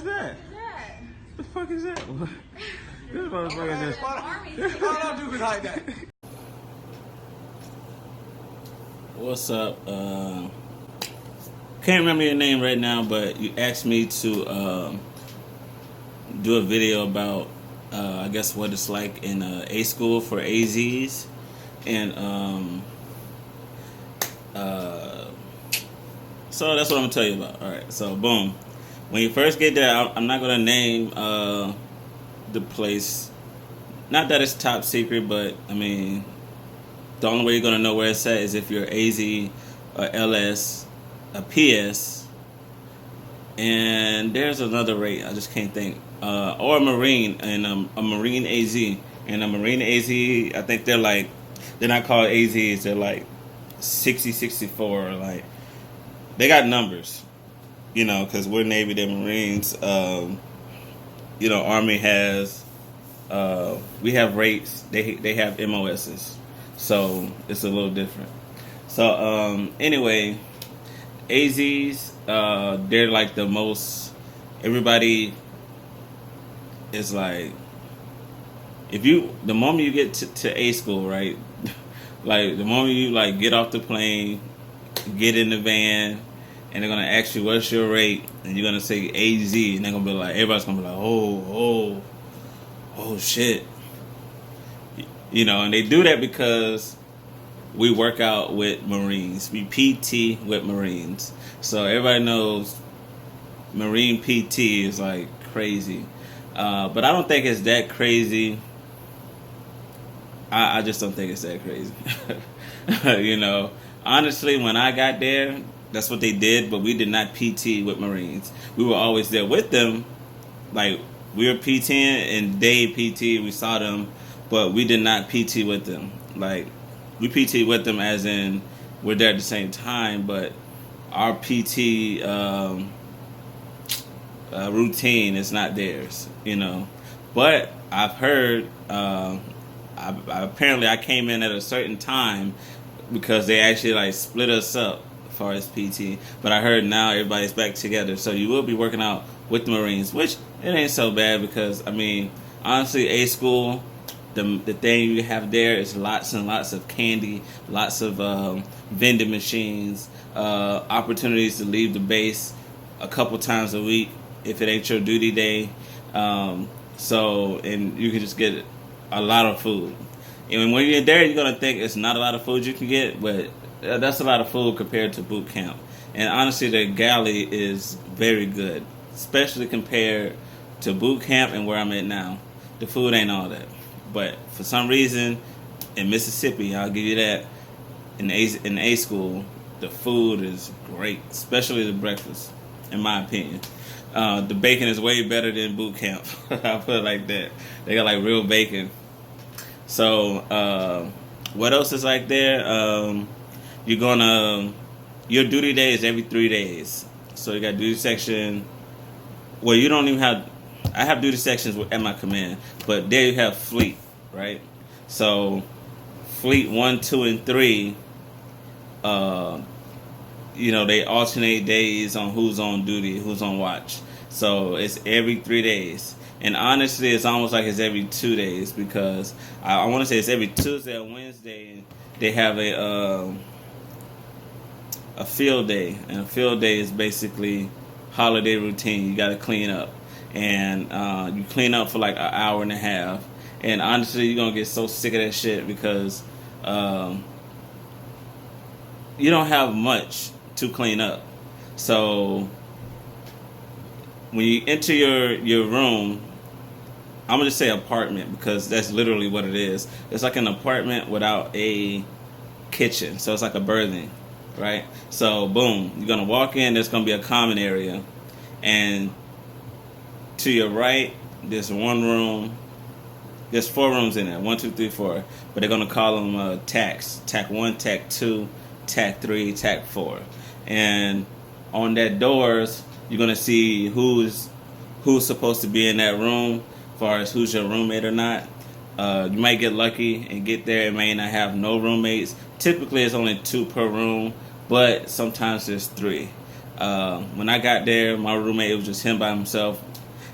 is that? What the fuck is that? This motherfucker just... Don't do me like that. What's up? Can't remember your name right now, but you asked me to do a video about, I guess, what it's like in A school for AZs. And so that's what I'm going to tell you about. Alright, so boom. When you first get there, I'm not going to name the place. Not that it's top secret, but I mean, the only way you're going to know where it's at is if you're AZ, a LS, a PS, and there's another rate, I just can't think, or a Marine, and a Marine AZ. And a Marine AZ, I think they're not called AZs, they're like 60, 64, like, they got numbers, you know, because we're Navy, they're Marines. You know, Army has, we have rates, they have MOSs, so it's a little different. So, anyway, AZs, they're like the most, everybody is like, the moment you get to A school, right, like, the moment you, like, get off the plane, get in the van, and they're going to ask you, what's your rate? And you're going to say AZ, and they're going to be like, everybody's going to be like, oh, shit. You know, and they do that because we work out with Marines. We PT with Marines. So everybody knows Marine PT is, like, crazy. But I don't think it's that crazy. I just don't think it's that crazy. You know, honestly, when I got there, that's what they did, but we did not PT with Marines. We were always there with them. Like, we were PTing and they PT, we saw them, but we did not PT with them. Like, we PT with them as in we're there at the same time, but our PT routine is not theirs, you know. But I've heard, apparently I came in at a certain time because they actually like split us up as far as PT. But I heard now everybody's back together, so you will be working out with the Marines, which it ain't so bad because I mean, honestly, A school, the thing you have there is lots and lots of candy, lots of vending machines, opportunities to leave the base a couple times a week if it ain't your duty day. So, and you can just get a lot of food. And when you're there, you're going to think it's not a lot of food you can get, but that's a lot of food compared to boot camp. And honestly, the galley is very good, especially compared to boot camp and where I'm at now. The food ain't all that. But for some reason, in Mississippi, I'll give you that, in A school, the food is great, especially the breakfast, in my opinion. The bacon is way better than boot camp. I'll put it like that. They got like real bacon. So, what else is like there? Your duty day is every 3 days. So you got duty section. Well, you don't even have, I have duty sections at my command, but there you have fleet, right? So, fleet 1, 2, and 3, you know, they alternate days on who's on duty, who's on watch. So it's every 3 days. And honestly, it's almost like it's every 2 days because I want to say it's every Tuesday or Wednesday. They have a field day. And a field day is basically holiday routine. You got to clean up. And you clean up for like an hour and a half. And honestly, you're going to get so sick of that shit because you don't have much to clean up. So when you enter your room, I'm going to say apartment because that's literally what it is. It's like an apartment without a kitchen. So it's like a berthing, right? So boom, you're going to walk in, there's going to be a common area. And to your right, there's one room. There's 4 rooms in there, 1, 2, 3, 4. But they're going to call them TACs. TAC 1, TAC 2, TAC 3, TAC 4. And on that doors, you're going to see who's supposed to be in that room, as far as who's your roommate or not. You might get lucky and get there. It may not have no roommates. Typically, it's only 2 per room, but sometimes there's 3. When I got there, my roommate, it was just him by himself.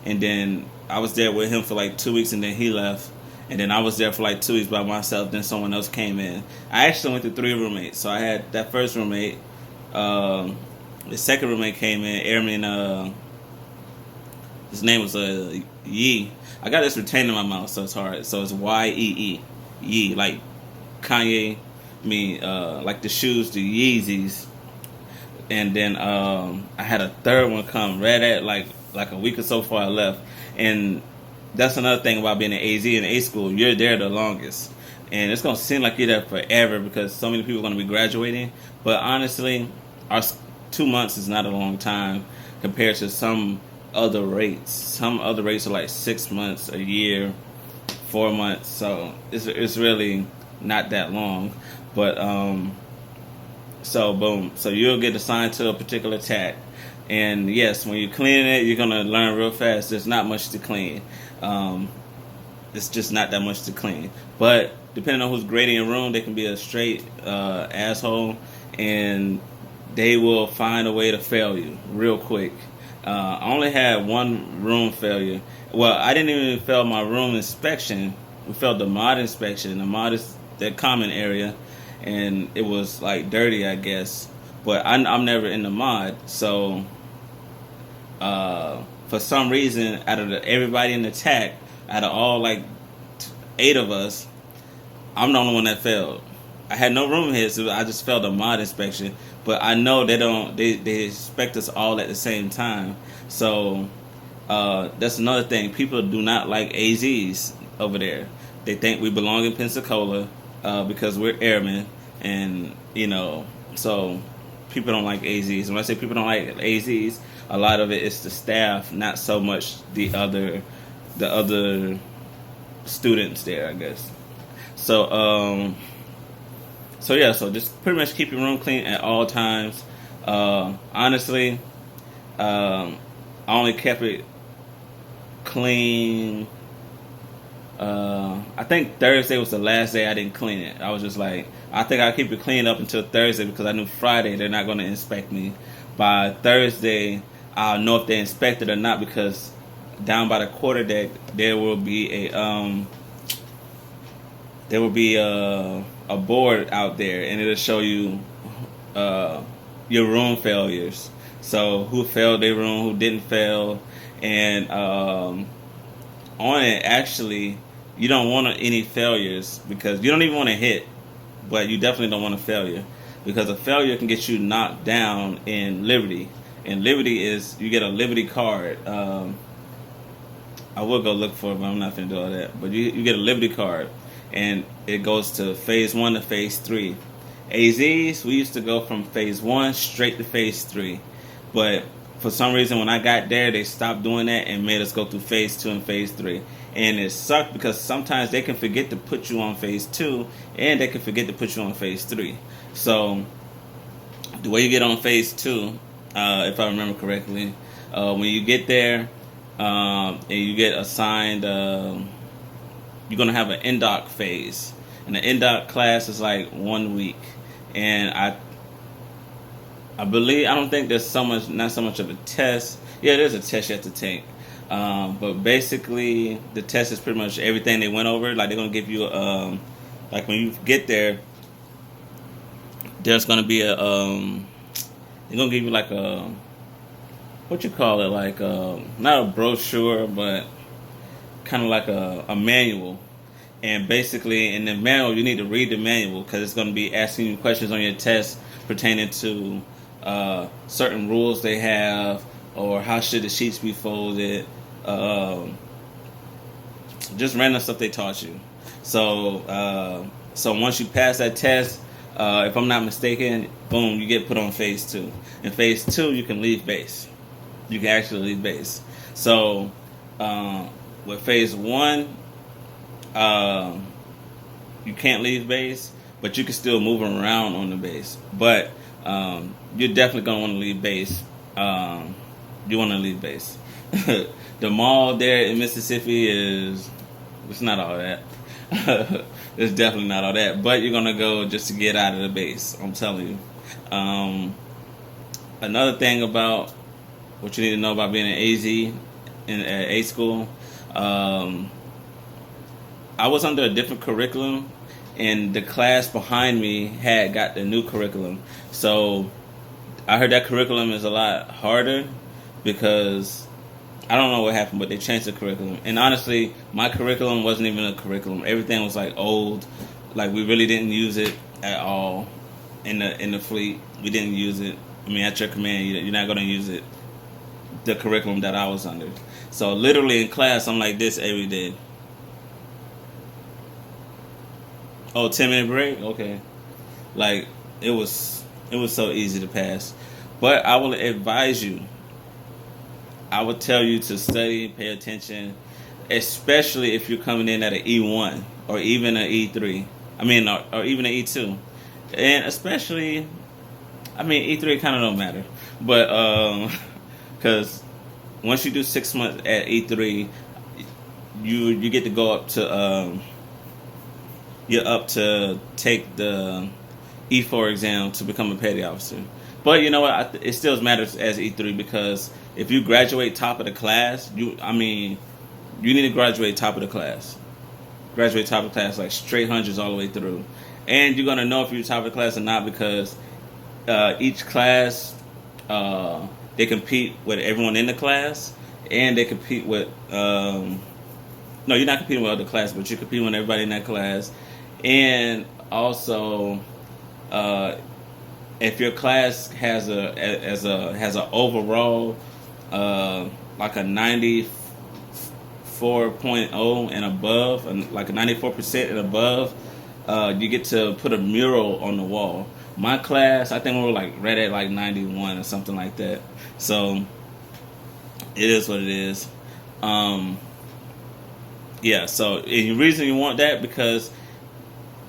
and then I was there with him for like 2 weeks, and then he left. And then I was there for like 2 weeks by myself. Then someone else came in. I actually went through 3 roommates. So I had that first roommate. The second roommate came in, Airman. His name was Yee. I got this retained in my mouth, so it's hard. So it's Yee. Yee, like Kanye. Like the shoes, the Yeezys. And then I had a third one come right at like a week or so before I left. And that's another thing about being an AZ in A school. You're there the longest. And it's going to seem like you're there forever because so many people are going to be graduating. But honestly, our 2 months is not a long time compared to some other rates. Some other rates are like 6 months, a year, 4 months. So it's really not that long. But, so boom. So you'll get assigned to a particular tack. And yes, when you're cleaning it, you're going to learn real fast. There's not much to clean. It's just not that much to clean. But depending on who's grading your room, they can be a straight asshole, and they will find a way to fail you real quick. I only had one room failure. Well, I didn't even fail my room inspection. We failed the mod inspection. The mod is the common area, and it was like dirty, I guess. But I'm never in the mod, so for some reason, out of everybody in the TAC, out of all like 8 of us, I'm the only one that failed. I had no room here, so I just failed a mod inspection. But I know they expect us all at the same time. So that's another thing. People do not like AZs over there. They think we belong in Pensacola because we're airmen, and so people don't like AZs. When I say people don't like AZs, a lot of it is the staff, not so much the other students there, I guess. So so just pretty much keep your room clean at all times. Honestly, I only kept it clean. I think Thursday was the last day I didn't clean it. I was just like, I think I'll keep it clean up until Thursday because I knew Friday they're not going to inspect me. By Thursday, I'll know if they inspected or not because down by the quarter deck there will be a board out there, and it'll show you your room failures. So who failed their room, who didn't fail, and on it actually you don't want any failures because you don't even want to hit, but you definitely don't want a failure because a failure can get you knocked down in Liberty. And Liberty is you get a Liberty card. I will go look for it, but I'm not going to do all that. But you get a Liberty card, and it goes to phase 1 to phase 3. AZs, we used to go from phase 1 straight to phase 3. But for some reason, when I got there, they stopped doing that and made us go through phase 2 and phase 3. And it sucked because sometimes they can forget to put you on phase 2, and they can forget to put you on phase 3. So the way you get on phase 2, if I remember correctly, when you get there and you get assigned, you're going to have an NDOC phase. And the NDOC class is like 1 week. And I believe, I don't think there's not so much of a test. Yeah, there's a test you have to take. But basically, the test is pretty much everything they went over. Like, they're going to give you, like when you get there, there's going to be they're going to give you like a, what you call it, like not a brochure, but kind of like a manual. And basically, in the manual, you need to read the manual because it's going to be asking you questions on your test pertaining to certain rules they have, or how should the sheets be folded, just random stuff they taught you. So once you pass that test, if I'm not mistaken, boom, you get put on phase 2. In phase 2, you can leave base. You can actually leave base. So with phase 1, you can't leave base, but you can still move around on the base. But you're definitely going to want to leave base. You want to leave base. The mall there in Mississippi it's not all that. It's definitely not all that. But you're going to go just to get out of the base. I'm telling you. Another thing about what you need to know about being an AZ in at A school. Um, I was under a different curriculum, and the class behind me had got the new curriculum. So I heard that curriculum is a lot harder because I don't know what happened, but they changed the curriculum. And honestly, my curriculum wasn't even a curriculum. Everything was like old, like we really didn't use it at all in the fleet. We didn't use it. I mean, at your command, you're not going to use it. The curriculum that I was under. So literally in class, I'm like this every day. Oh, 10-minute break? Okay. Like, it was so easy to pass. But I will advise you. I would tell you to study, pay attention, especially if you're coming in at an E1 or even an E3. I mean, or even an E2. And especially, I mean, E3 kind of don't matter. But, because once you do 6 months at E3, you get to go up to, you're up to take the E4 exam to become a petty officer. But you know what? It still matters as E3 because if you graduate top of the class, you need to graduate top of the class. Graduate top of the class, like straight hundreds all the way through. And you're going to know if you're top of the class or not because each class, they compete with everyone in the class and they compete with, no, you're not competing with other class, but you're competing with everybody in that class. And also, if your class has a overall like a 94.0 and above, and like a 94% and above, you get to put a mural on the wall. My class, I think we were like right at like 91 or something like that. So it is what it is. Yeah. So the reason you want that because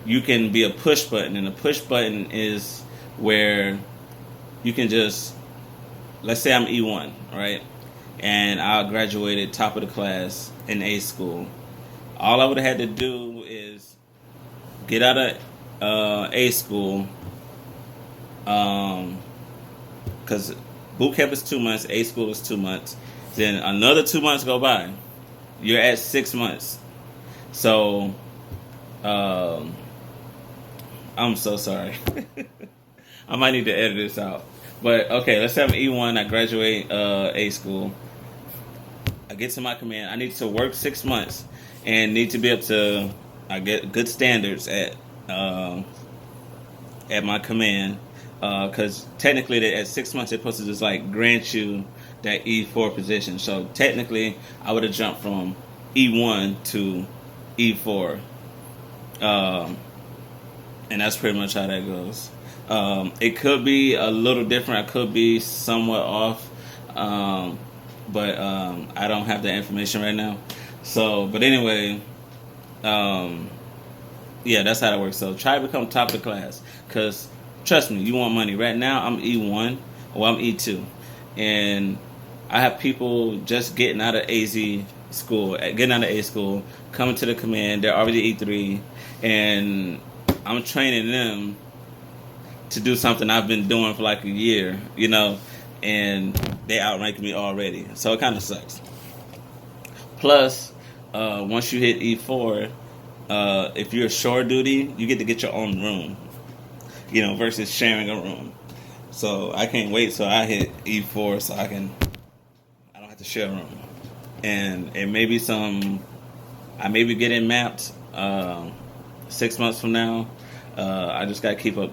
you can be a push button, and a push button is where you can just, let's say I'm E1, right? And I graduated top of the class in A school. All I would have had to do is get out of A school, because boot camp is 2 months, A school is 2 months. Then another 2 months go by. You're at 6 months. So, I'm so sorry. I might need to edit this out. But, okay, let's say I'm E1. I graduate A school. I get to my command. I need to work 6 months and need to be able to get good standards at my command. Because technically, at 6 months, they're supposed to just like grant you that E4 position. So technically, I would have jumped from E1 to E4. And that's pretty much how that goes. It could be a little different. I could be somewhat off. But I don't have that information right now. So, but anyway, yeah, that's how it works. So try to become top of the class. Because, trust me, you want money. Right now, I'm E1 or I'm E2. And I have people just getting out of AZ school, getting out of A school, coming to the command. They're already E3. And I'm training them to do something I've been doing for like a year, you know, and they outrank me already. So it kind of sucks. Plus, once you hit E4, if you're shore duty, you get to get your own room, you know, versus sharing a room. So I can't wait till I hit E4 so I don't have to share a room. And it may be I may be getting mapped 6 months from now. I just got to keep up,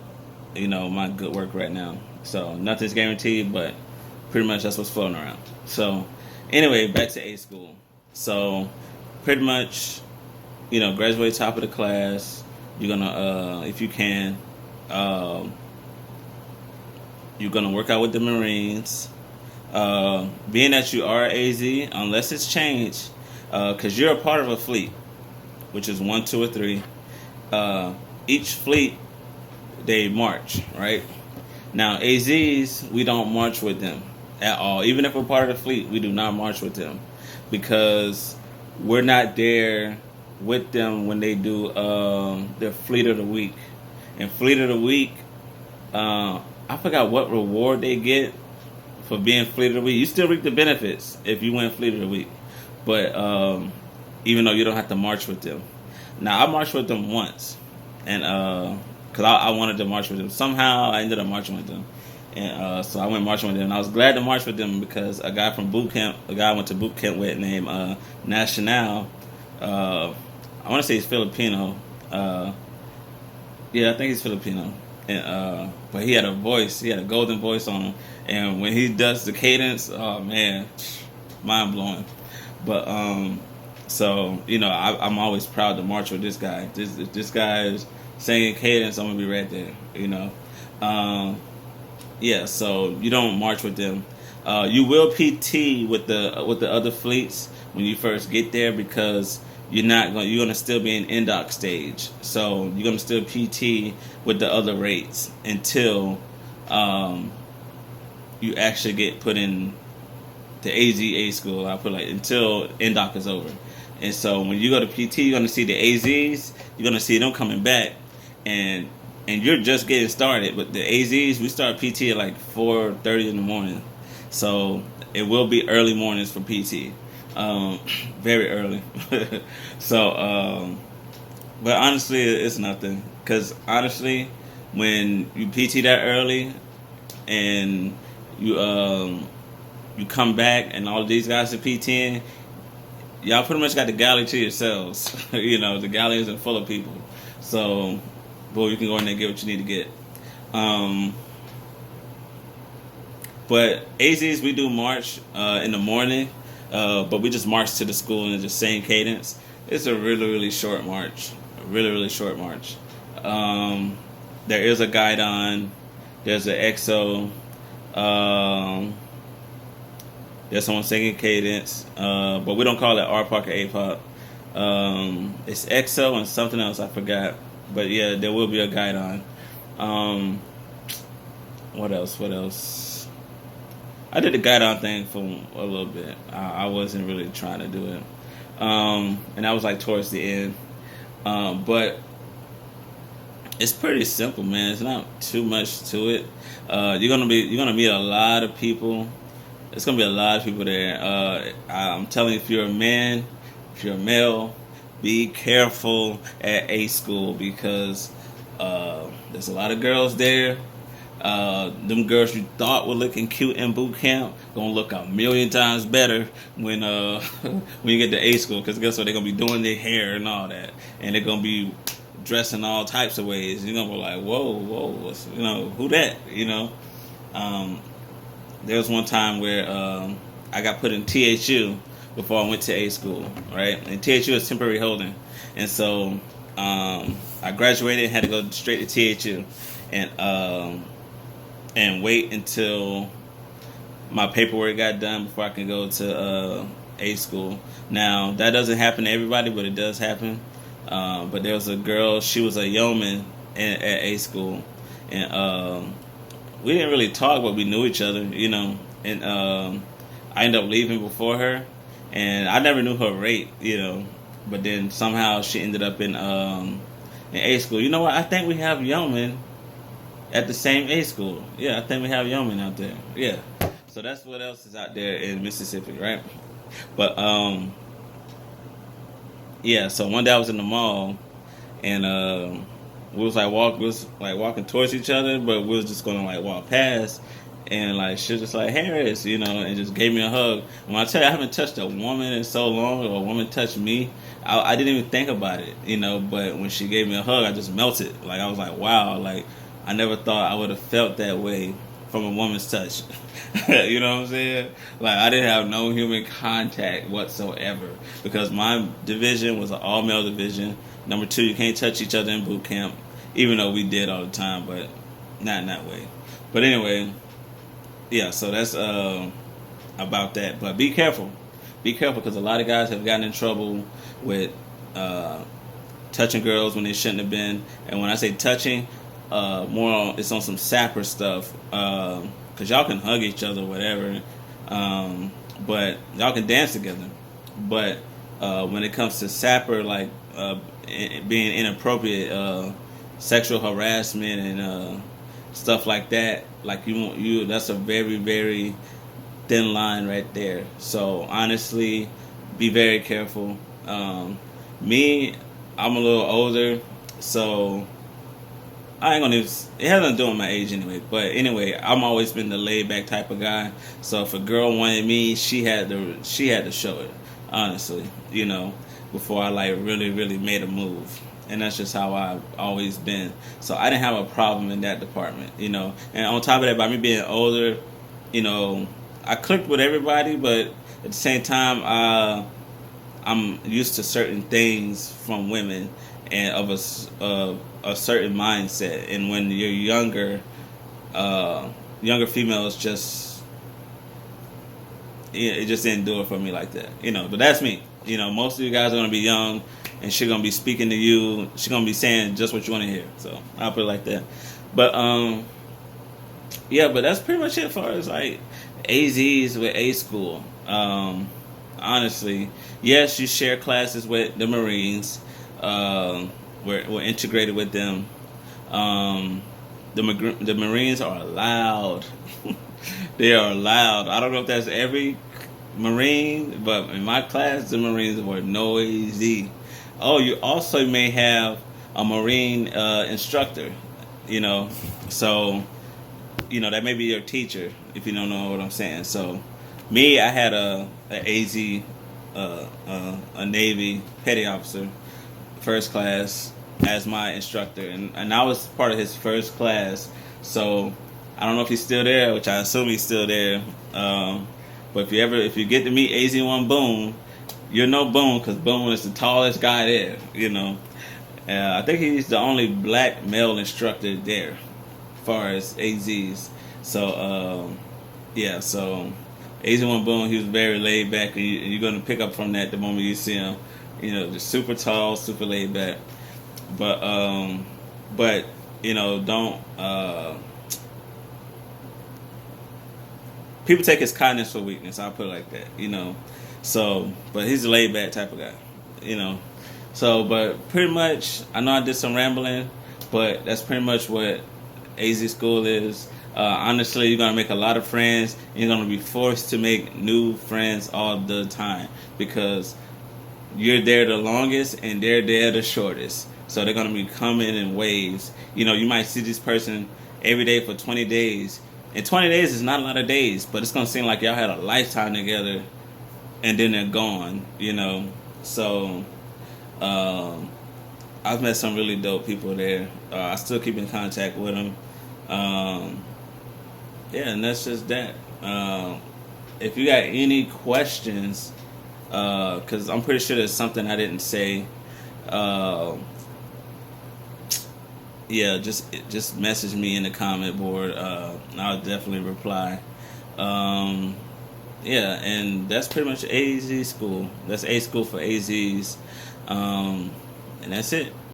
you know, my good work right now. So nothing's guaranteed, but pretty much that's what's floating around. So anyway, back to A school. So pretty much, you know, graduate top of the class. You're gonna, if you can, you're gonna work out with the Marines. Being that you are AZ, unless it's changed, because you're a part of a fleet, which is 1, 2, or 3. Each fleet, they march, right? Now, AZs, we don't march with them at all. Even if we're part of the fleet, we do not march with them because we're not there with them when they do their Fleet of the Week. And Fleet of the Week, I forgot what reward they get for being Fleet of the Week. You still reap the benefits if you win Fleet of the Week. but even though you don't have to march with them. Now I marched with them once, and because I wanted to march with them. Somehow I ended up marching with them, and so I went marching with them. And I was glad to march with them because a guy from boot camp, a guy I went to boot camp with named National. I want to say he's Filipino. Yeah, I think he's Filipino. And but he had a voice. He had a golden voice on him. And when he does the cadence, oh man, mind blowing. But so I'm always proud to march with this guy. This guy is singing cadence. I'm gonna be right there. Yeah. So you don't march with them. You will PT with the other fleets when you first get there because you're gonna still be in NDOC stage. So you're gonna still PT with the other rates until you actually get put in the AZA school. I put until NDOC is over. And so when you go to PT, you're gonna see the AZs. You're gonna see them coming back, and you're just getting started. But the AZs, we start PT at 4:30 in the morning. So it will be early mornings for PT. Very early. So, but honestly, it's nothing. Because honestly, when you PT that early and you come back and all these guys are PTing, y'all pretty much got the galley to yourselves. The galley isn't full of people. So, boy, you can go in there and get what you need to get. But AZs, we do march in the morning. But we just march to the school in the same cadence. It's a really, really short march. A really, really short march. There is a guidon. There's an EXO. There's someone singing cadence. But we don't call it R-Pop or A-Pop. It's EXO and something else I forgot. But yeah, there will be a guidon. What else? I did the guidon thing for a little bit. I wasn't really trying to do it, and that was towards the end. But it's pretty simple, man. It's not too much to it. You're gonna meet a lot of people. It's gonna be a lot of people there. I'm telling you, if you're a man, if you're a male, be careful at A school because there's a lot of girls there. Them girls you thought were looking cute in boot camp gonna look a million times better when when you get to A school, because guess what, they're gonna be doing their hair and all that, and they're gonna be dressing all types of ways. You're gonna be like, whoa, who that? There was one time where I got put in THU before I went to A school, right? And THU is temporary holding, and so I graduated and had to go straight to THU, and wait until my paperwork got done before I can go to A school. Now, that doesn't happen to everybody, but it does happen. But there was a girl, she was a yeoman at A school. And we didn't really talk, but we knew each other, And I ended up leaving before her. And I never knew her rate, But then somehow she ended up in A school. You know what? I think we have yeomen at the same A school. Yeah, I think we have yeomen out there. Yeah. So that's what else is out there in Mississippi, right? But yeah, so one day I was in the mall and we was walking towards each other, but we was just gonna walk past, and she was just like, Harris, and just gave me a hug. When I tell you I haven't touched a woman in so long, or a woman touched me, I didn't even think about it, but when she gave me a hug, I just melted. I was like, wow, I never thought I would have felt that way from a woman's touch. You know what I'm saying? I didn't have no human contact whatsoever because my division was an all-male division. Number 2, you can't touch each other in boot camp, even though we did all the time, but not in that way. But anyway, yeah, so that's about that. But be careful. Be careful because a lot of guys have gotten in trouble with touching girls when they shouldn't have been. And when I say touching, it's on some sapper stuff, because y'all can hug each other or whatever, but y'all can dance together, but when it comes to sapper, being inappropriate, sexual harassment and stuff like that, that's a very, very thin line right there. So honestly, be very careful. Me, I'm a little older, so I ain't gonna. It hasn't to do with my age anyway. But anyway, I'm always been the laid back type of guy. So if a girl wanted me, she had to show it. Honestly, before I like really made a move. And that's just how I've always been. So I didn't have a problem in that department. And on top of that, by me being older, I clicked with everybody, but at the same time, I'm used to certain things from women and of a certain mindset. And when you're younger females just it just didn't do it for me like that. But that's me. Most of you guys are gonna be young, and she's gonna be speaking to you. She's gonna be saying just what you want to hear. So I'll put it like that. But yeah, but that's pretty much it as far as like AZs with A school. Honestly, yes, you share classes with the Marines. We're integrated with them. The Marines are loud. They are loud. I don't know if that's every Marine, but in my class, the Marines were noisy. Oh, you also may have a Marine instructor, so that may be your teacher if you don't know what I'm saying. So, me, I had a AZ, a Navy petty officer, first class, as my instructor, and I was part of his first class. So I don't know if he's still there, which I assume he's still there. But if you get to meet AZ1 Boone, you'll know Boone because Boone is the tallest guy there. I think he's the only black male instructor there, as far as AZs. So yeah, so AZ1 Boone, he was very laid back, and you're gonna pick up from that the moment you see him. Just super tall, super laid back. But don't. People take his kindness for weakness. I'll put it like that. So, but he's a laid back type of guy. So, but pretty much, I know I did some rambling, but that's pretty much what AZ School is. Honestly, you're gonna make a lot of friends. And you're gonna be forced to make new friends all the time because you're there the longest and they're there the shortest. So they're gonna be coming in waves. You might see this person every day for 20 days. And 20 days is not a lot of days, but it's gonna seem like y'all had a lifetime together, and then they're gone. So I've met some really dope people there. I still keep in contact with them. Yeah, and that's just that. If you got any questions, because I'm pretty sure there's something I didn't say. Yeah, just message me in the comment board. I'll definitely reply. Yeah, and that's pretty much AZ School. That's A School for AZs. And that's it.